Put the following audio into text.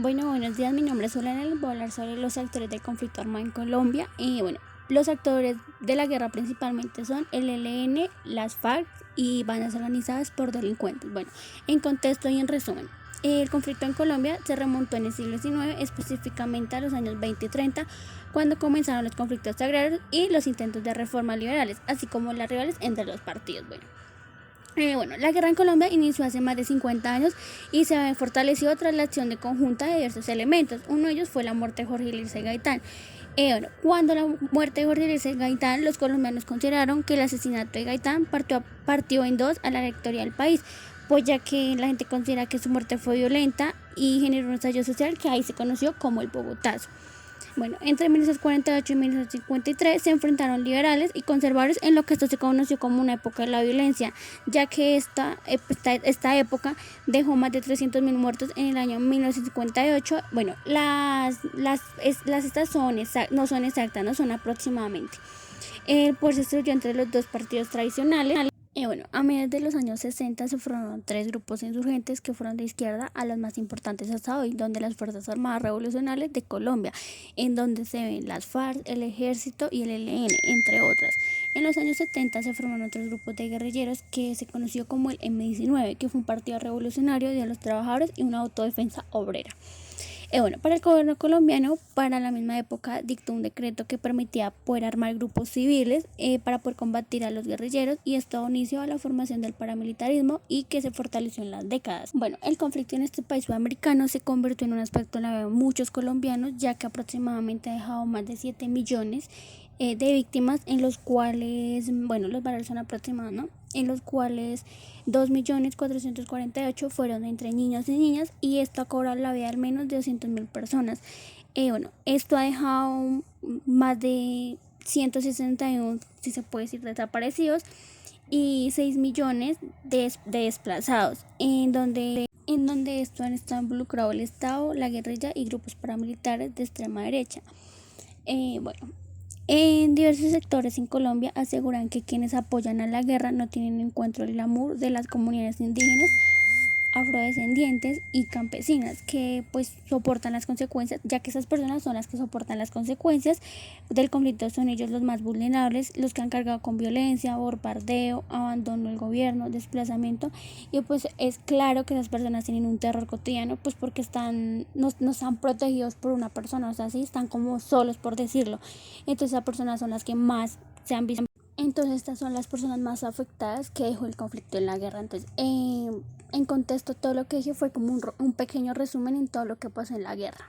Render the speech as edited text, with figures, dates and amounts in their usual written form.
Bueno, buenos días, mi nombre es Solana, les voy a hablar sobre los actores del conflicto armado en Colombia. Los actores de la guerra principalmente son el ELN, las FARC y bandas organizadas por delincuentes. Bueno, en contexto y en resumen, el conflicto en Colombia se remontó en el siglo XIX, específicamente a los años 20 y 30, cuando comenzaron los conflictos agrarios y los intentos de reforma liberales, así como las rivales entre los partidos. La guerra en Colombia inició hace más de 50 años y se ha fortalecido tras la acción de conjunta de diversos elementos. Uno de ellos fue la muerte de Jorge Eliezer Gaitán. Cuando la muerte de Jorge Eliezer Gaitán, los colombianos consideraron que el asesinato de Gaitán partió en dos a la victoria del país, pues ya que la gente considera que su muerte fue violenta y generó un estallido social que ahí se conoció como el Bogotazo. Entre 1948 y 1953 se enfrentaron liberales y conservadores en lo que esto se conoció como una época de la violencia, ya que esta época dejó más de 300.000 muertos en el año 1958. Estas no son exactas, no son aproximadamente. Pues se estudió entre los dos partidos tradicionales. A mediados de los años 60 se formaron tres grupos insurgentes que fueron de izquierda a los más importantes hasta hoy, donde las Fuerzas Armadas Revolucionarias de Colombia, en donde se ven las FARC, el Ejército y el ELN, entre otras. En los años 70 se formaron otros grupos de guerrilleros que se conoció como el M-19, que fue un partido revolucionario de los trabajadores y una autodefensa obrera. Para el gobierno colombiano, para la misma época, dictó un decreto que permitía poder armar grupos civiles para poder combatir a los guerrilleros, y esto inició a la formación del paramilitarismo y que se fortaleció en las décadas. El conflicto en este país sudamericano se convirtió en un aspecto en la vida de muchos colombianos, ya que aproximadamente ha dejado más de 7 millones de víctimas, en los cuales, los valores son aproximados, ¿no? En los cuales 2.448.000 fueron entre niños y niñas, y esto ha cobrado la vida de al menos de 200.000 personas. Esto ha dejado más de 161, si se puede decir, desaparecidos, y 6 millones de desplazados, en donde esto han estado involucrado el Estado, la guerrilla y grupos paramilitares de extrema derecha. En diversos sectores en Colombia aseguran que quienes apoyan a la guerra no tienen en cuenta el glamour de las comunidades indígenas, afrodescendientes y campesinas, que pues soportan las consecuencias, ya que esas personas son las que soportan las consecuencias del conflicto. Son ellos los más vulnerables, los que han cargado con violencia, bombardeo, abandono del gobierno, desplazamiento, y pues es claro que esas personas tienen un terror cotidiano, pues porque no están protegidos por una persona, o sea, sí están como solos, por decirlo. Entonces esas personas son las que más se han visto. Entonces estas son las personas más afectadas que dejó el conflicto en la guerra. Entonces, en contexto, todo lo que dije fue como un pequeño resumen en todo lo que pasó en la guerra.